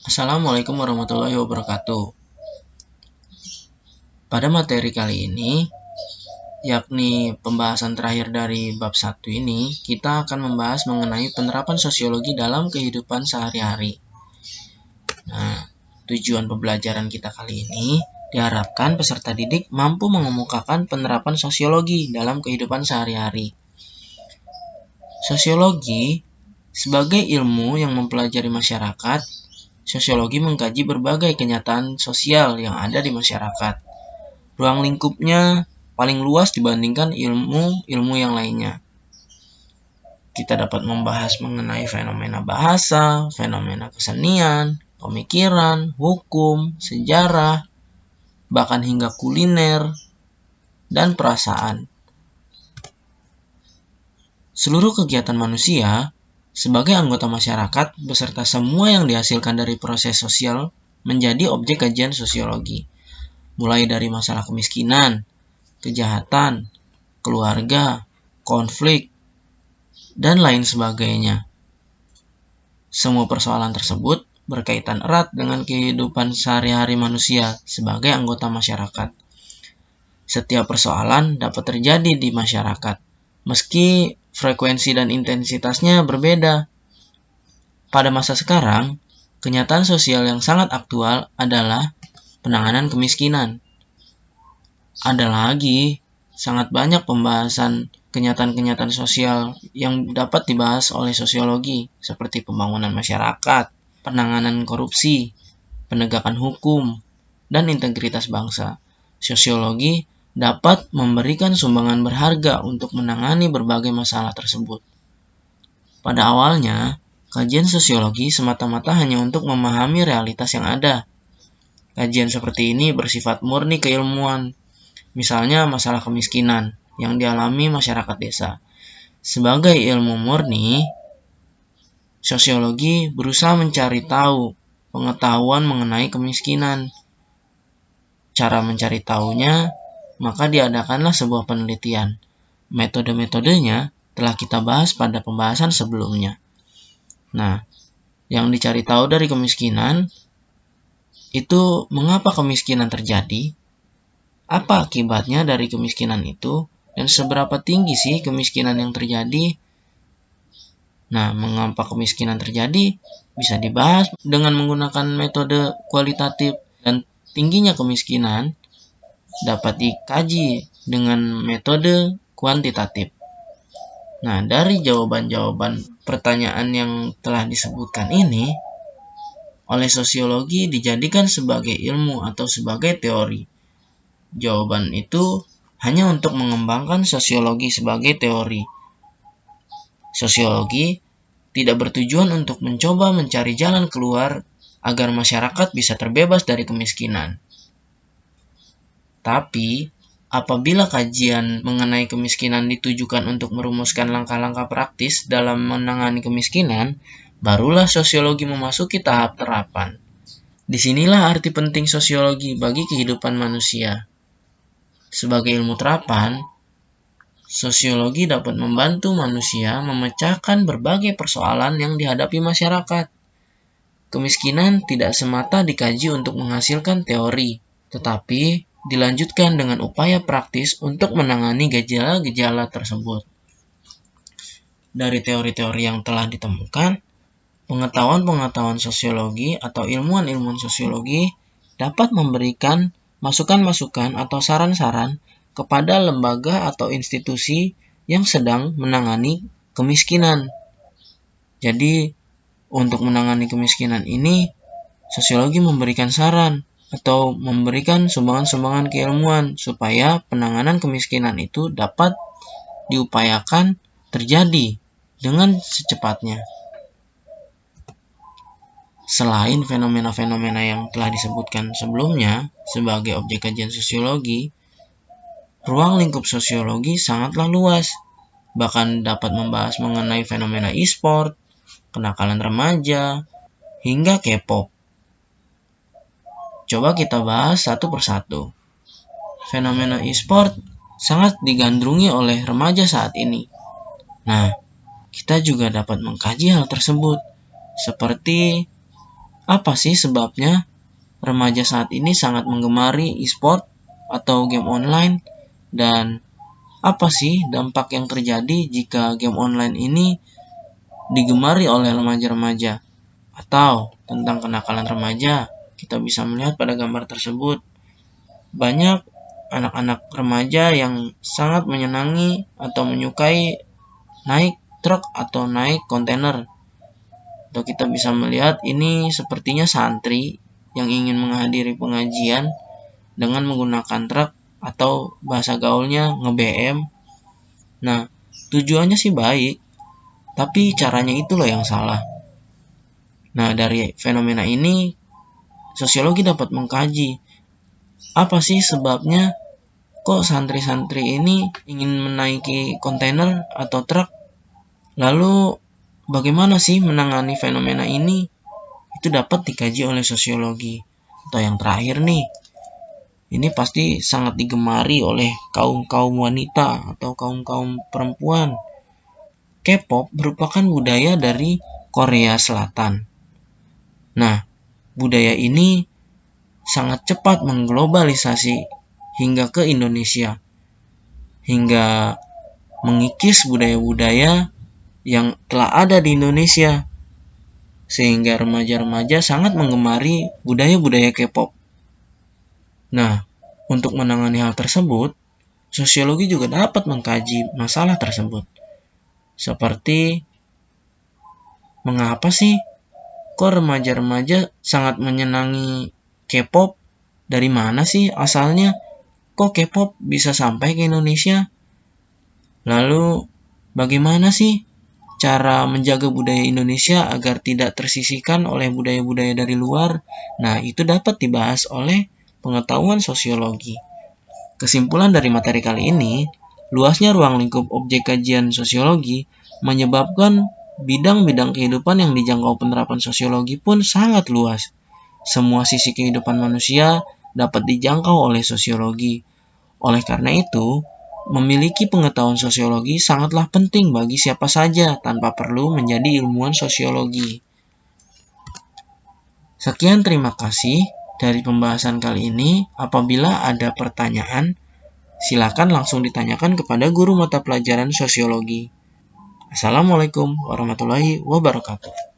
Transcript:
Assalamualaikum warahmatullahi wabarakatuh. Pada materi kali ini, yakni pembahasan terakhir dari bab 1 ini, kita akan membahas mengenai penerapan sosiologi dalam kehidupan sehari-hari. Nah, tujuan pembelajaran kita kali ini diharapkan peserta didik mampu mengemukakan penerapan sosiologi dalam kehidupan sehari-hari. Sosiologi sebagai ilmu yang mempelajari masyarakat, sosiologi mengkaji berbagai kenyataan sosial yang ada di masyarakat. Ruang lingkupnya paling luas dibandingkan ilmu yang lainnya. Kita dapat membahas mengenai fenomena bahasa, fenomena kesenian, pemikiran, hukum, sejarah, bahkan hingga kuliner, dan perasaan. Seluruh kegiatan manusia sebagai anggota masyarakat beserta semua yang dihasilkan dari proses sosial menjadi objek kajian sosiologi. Mulai dari masalah kemiskinan, kejahatan, keluarga, konflik, dan lain sebagainya. Semua persoalan tersebut berkaitan erat dengan kehidupan sehari-hari manusia sebagai anggota masyarakat. Setiap persoalan dapat terjadi di masyarakat, meski frekuensi dan intensitasnya berbeda. Pada masa sekarang, kenyataan sosial yang sangat aktual adalah penanganan kemiskinan. Ada lagi sangat banyak pembahasan kenyataan-kenyataan sosial yang dapat dibahas oleh sosiologi, seperti pembangunan masyarakat, penanganan korupsi, penegakan hukum, dan integritas bangsa. Sosiologi dapat memberikan sumbangan berharga untuk menangani berbagai masalah tersebut. Pada awalnya, kajian sosiologi semata-mata hanya untuk memahami realitas yang ada. Kajian seperti ini bersifat murni keilmuan, misalnya masalah kemiskinan yang dialami masyarakat desa. Sebagai ilmu murni, sosiologi berusaha mencari tahu pengetahuan mengenai kemiskinan. Cara mencari tahunya, maka diadakanlah sebuah penelitian. Metode-metodenya telah kita bahas pada pembahasan sebelumnya. Nah, yang dicari tahu dari kemiskinan itu mengapa kemiskinan terjadi, apa akibatnya dari kemiskinan itu, dan seberapa tinggi sih kemiskinan yang terjadi. Nah, mengapa kemiskinan terjadi bisa dibahas dengan menggunakan metode kualitatif, dan tingginya kemiskinan dapat dikaji dengan metode kuantitatif. Nah, dari jawaban-jawaban pertanyaan yang telah disebutkan ini, oleh sosiologi dijadikan sebagai ilmu atau sebagai teori. Jawaban itu hanya untuk mengembangkan sosiologi sebagai teori. Sosiologi tidak bertujuan untuk mencoba mencari jalan keluar agar masyarakat bisa terbebas dari kemiskinan. Tapi, apabila kajian mengenai kemiskinan ditujukan untuk merumuskan langkah-langkah praktis dalam menangani kemiskinan, barulah sosiologi memasuki tahap terapan. Disinilah arti penting sosiologi bagi kehidupan manusia. Sebagai ilmu terapan, sosiologi dapat membantu manusia memecahkan berbagai persoalan yang dihadapi masyarakat. Kemiskinan tidak semata dikaji untuk menghasilkan teori, tetapi dilanjutkan dengan upaya praktis untuk menangani gejala-gejala tersebut. Dari teori-teori yang telah ditemukan, pengetahuan-pengetahuan sosiologi atau ilmuwan-ilmuwan sosiologi dapat memberikan masukan-masukan atau saran-saran kepada lembaga atau institusi yang sedang menangani kemiskinan. Jadi, untuk menangani kemiskinan ini, sosiologi memberikan saran atau memberikan sumbangan-sumbangan keilmuan supaya penanganan kemiskinan itu dapat diupayakan terjadi dengan secepatnya. Selain fenomena-fenomena yang telah disebutkan sebelumnya sebagai objek kajian sosiologi, ruang lingkup sosiologi sangatlah luas, bahkan dapat membahas mengenai fenomena e-sport, kenakalan remaja, hingga K-pop. Coba kita bahas satu persatu. Fenomena e-sport sangat digandrungi oleh remaja saat ini. Nah, kita juga dapat mengkaji hal tersebut, seperti Apa sih sebabnya remaja saat ini sangat menggemari e-sport atau game online? Dan apa sih dampak yang terjadi jika game online ini digemari oleh remaja-remaja? Atau tentang kenakalan remaja, kita bisa melihat pada gambar tersebut. Banyak anak-anak remaja yang sangat menyenangi atau menyukai naik truk atau naik kontainer. Atau kita bisa melihat ini sepertinya santri yang ingin menghadiri pengajian dengan menggunakan truk atau bahasa gaulnya nge-BM. Nah, tujuannya sih baik, tapi caranya itu loh yang salah. Nah, dari fenomena ini, sosiologi dapat mengkaji apa sih sebabnya kok santri-santri ini ingin menaiki kontainer atau truk. Lalu bagaimana sih menangani fenomena ini? Itu dapat dikaji oleh sosiologi. Atau yang terakhir nih, ini pasti sangat digemari oleh kaum-kaum wanita atau kaum-kaum perempuan. K-pop merupakan budaya dari Korea Selatan. Nah, budaya ini sangat cepat mengglobalisasi hingga ke Indonesia, hingga mengikis budaya-budaya yang telah ada di Indonesia, sehingga remaja-remaja sangat menggemari budaya-budaya K-pop. Nah, untuk menangani hal tersebut, sosiologi juga dapat mengkaji masalah tersebut. Seperti, mengapa sih kok remaja-remaja sangat menyenangi K-pop? Dari mana sih asalnya? Kok K-pop bisa sampai ke Indonesia? Lalu, bagaimana sih cara menjaga budaya Indonesia agar tidak tersisihkan oleh budaya-budaya dari luar? Nah, itu dapat dibahas oleh pengetahuan sosiologi. Kesimpulan dari materi kali ini, luasnya ruang lingkup objek kajian sosiologi menyebabkan bidang-bidang kehidupan yang dijangkau penerapan sosiologi pun sangat luas. Semua sisi kehidupan manusia dapat dijangkau oleh sosiologi. Oleh karena itu, memiliki pengetahuan sosiologi sangatlah penting bagi siapa saja tanpa perlu menjadi ilmuwan sosiologi. Sekian, terima kasih dari pembahasan kali ini. Apabila ada pertanyaan, silakan langsung ditanyakan kepada guru mata pelajaran sosiologi. Assalamualaikum warahmatullahi wabarakatuh.